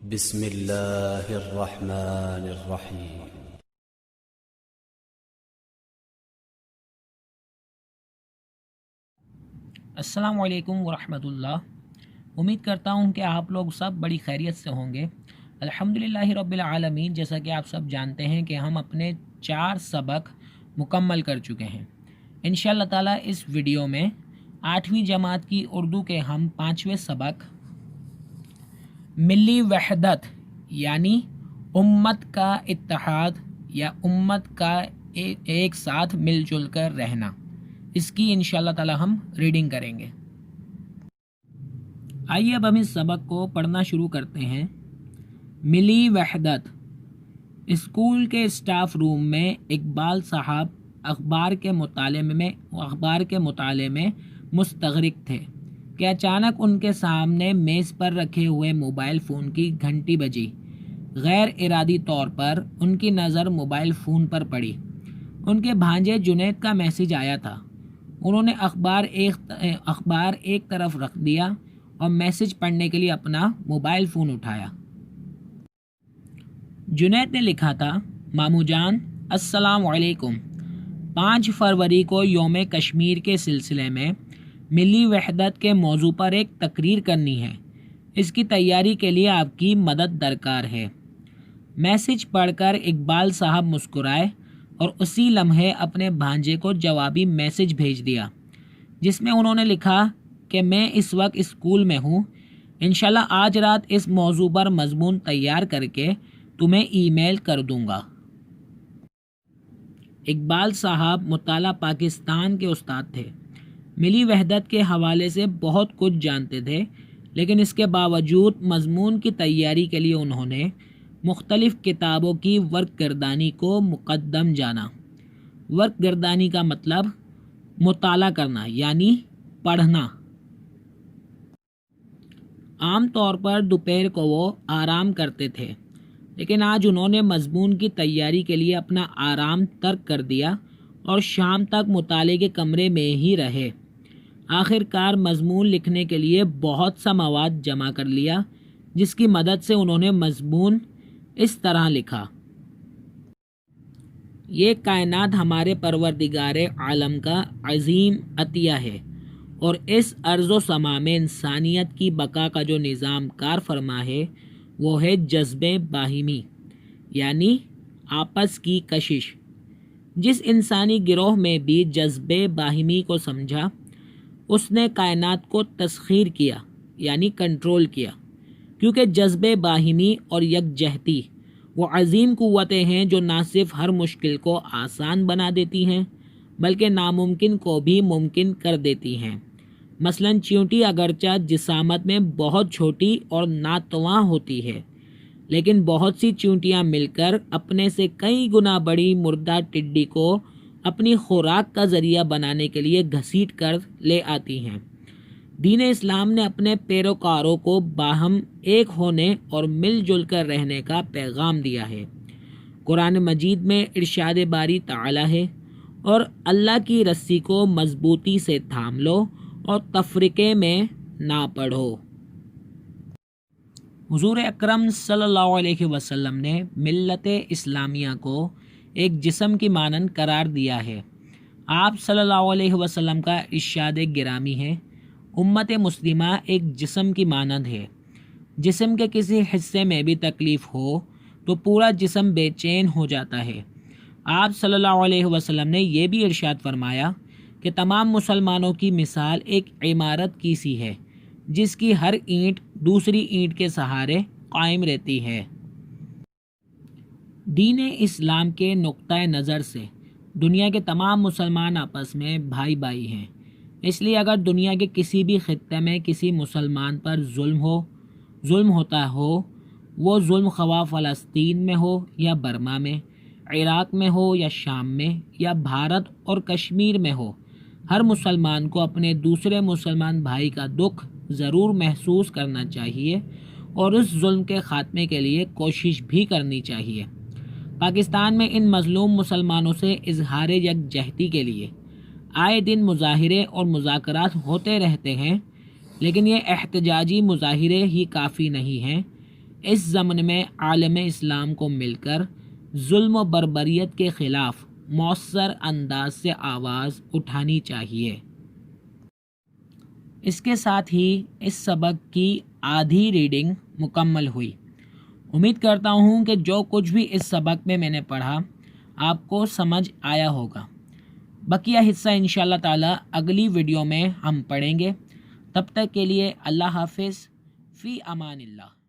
بسم اللہ الرحمن الرحیم۔ السلام علیکم ورحمۃ اللہ۔ امید کرتا ہوں کہ آپ لوگ سب بڑی خیریت سے ہوں گے۔ الحمدللہ رب العالمین۔ جیسا کہ آپ سب جانتے ہیں کہ ہم اپنے 4 سبق مکمل کر چکے ہیں۔ انشاءاللہ تعالیٰ اس ویڈیو میں 8ویں جماعت کی اردو کے ہم 5ویں سبق ملی وحدت یعنی امت کا اتحاد یا امت کا ایک ساتھ مل جل کر رہنا، اس کی انشاءاللہ تعالی ہم ریڈنگ کریں گے۔ آئیے اب ہم اس سبق کو پڑھنا شروع کرتے ہیں۔ ملی وحدت۔ اسکول کے اسٹاف روم میں اقبال صاحب اخبار کے مطالعے میں مستغرق تھے کہ اچانک ان کے سامنے میز پر رکھے ہوئے موبائل فون کی گھنٹی بجی۔ غیر ارادی طور پر ان کی نظر موبائل فون پر پڑی۔ ان کے بھانجے جنید کا میسج آیا تھا۔ انہوں نے اخبار ایک طرف رکھ دیا اور میسج پڑھنے کے لیے اپنا موبائل فون اٹھایا۔ جنید نے لکھا تھا، مامو جان السلام علیکم، 5 فروری کو یوم کشمیر کے سلسلے میں ملی وحدت کے موضوع پر ایک تقریر کرنی ہے۔ اس کی تیاری کے لیے آپ کی مدد درکار ہے۔ میسج پڑھ کر اقبال صاحب مسکرائے اور اسی لمحے اپنے بھانجے کو جوابی میسج بھیج دیا، جس میں انہوں نے لکھا کہ میں اس وقت اسکول میں ہوں، انشاءاللہ آج رات اس موضوع پر مضمون تیار کر کے تمہیں ای میل کر دوں گا۔ اقبال صاحب مطالعہ پاکستان کے استاد تھے، ملی وحدت کے حوالے سے بہت کچھ جانتے تھے، لیکن اس کے باوجود مضمون کی تیاری کے لیے انہوں نے مختلف کتابوں کی ورق گردانی کو مقدم جانا۔ ورق گردانی کا مطلب مطالعہ کرنا یعنی پڑھنا۔ عام طور پر دوپہر کو وہ آرام کرتے تھے، لیکن آج انہوں نے مضمون کی تیاری کے لیے اپنا آرام ترک کر دیا اور شام تک مطالعے کے کمرے میں ہی رہے۔ آخر کار مضمون لکھنے کے لیے بہت سا مواد جمع کر لیا، جس کی مدد سے انہوں نے مضمون اس طرح لکھا۔ یہ کائنات ہمارے پروردگار عالم کا عظیم عطیہ ہے، اور اس ارض و سما میں انسانیت کی بقا کا جو نظام کار فرما ہے وہ ہے جذبے باہمی یعنی آپس کی کشش۔ جس انسانی گروہ میں بھی جذبے باہمی کو سمجھا، اس نے کائنات کو تسخیر کیا یعنی کنٹرول کیا، کیونکہ جذبے باہمی اور یکجہتی وہ عظیم قوتیں ہیں جو نہ صرف ہر مشکل کو آسان بنا دیتی ہیں بلکہ ناممکن کو بھی ممکن کر دیتی ہیں۔ مثلاً چیونٹی اگرچہ جسامت میں بہت چھوٹی اور ناتواں ہوتی ہے، لیکن بہت سی چیونٹیاں مل کر اپنے سے کئی گنا بڑی مردہ ٹڈی کو اپنی خوراک کا ذریعہ بنانے کے لیے گھسیٹ کر لے آتی ہیں۔ دین اسلام نے اپنے پیروکاروں کو باہم ایک ہونے اور مل جل کر رہنے کا پیغام دیا ہے۔ قرآن مجید میں ارشاد باری تعالی ہے، اور اللہ کی رسی کو مضبوطی سے تھام لو اور تفرقے میں نہ پڑھو۔ حضور اکرم صلی اللہ علیہ وسلم نے ملت اسلامیہ کو ایک جسم کی مانند قرار دیا ہے۔ آپ صلی اللہ علیہ وسلم کا ارشاد گرامی ہے، امت مسلمہ ایک جسم کی مانند ہے۔ جسم کے کسی حصے میں بھی تکلیف ہو تو پورا جسم بے چین ہو جاتا ہے۔ آپ صلی اللہ علیہ وسلم نے یہ بھی ارشاد فرمایا کہ تمام مسلمانوں کی مثال ایک عمارت کی سی ہے، جس کی ہر اینٹ دوسری اینٹ کے سہارے قائم رہتی ہے۔ دین اسلام کے نقطۂ نظر سے دنیا کے تمام مسلمان آپس میں بھائی بھائی ہیں، اس لیے اگر دنیا کے کسی بھی خطے میں کسی مسلمان پر ظلم ہوتا ہو، وہ ظلم خواہ فلسطین میں ہو یا برما میں، عراق میں ہو یا شام میں یا بھارت اور کشمیر میں ہو، ہر مسلمان کو اپنے دوسرے مسلمان بھائی کا دکھ ضرور محسوس کرنا چاہیے اور اس ظلم کے خاتمے کے لیے کوشش بھی کرنی چاہیے۔ پاکستان میں ان مظلوم مسلمانوں سے اظہار یکجہتی کے لیے آئے دن مظاہرے اور مذاکرات ہوتے رہتے ہیں، لیکن یہ احتجاجی مظاہرے ہی کافی نہیں ہیں۔ اس ضمن میں عالم اسلام کو مل کر ظلم و بربریت کے خلاف مؤثر انداز سے آواز اٹھانی چاہیے۔ اس کے ساتھ ہی اس سبق کی آدھی ریڈنگ مکمل ہوئی۔ امید کرتا ہوں کہ جو کچھ بھی اس سبق میں نے پڑھا آپ کو سمجھ آیا ہوگا۔ بقیہ حصہ انشاءاللہ تعالی اگلی ویڈیو میں ہم پڑھیں گے۔ تب تک کے لیے اللہ حافظ، فی امان اللہ۔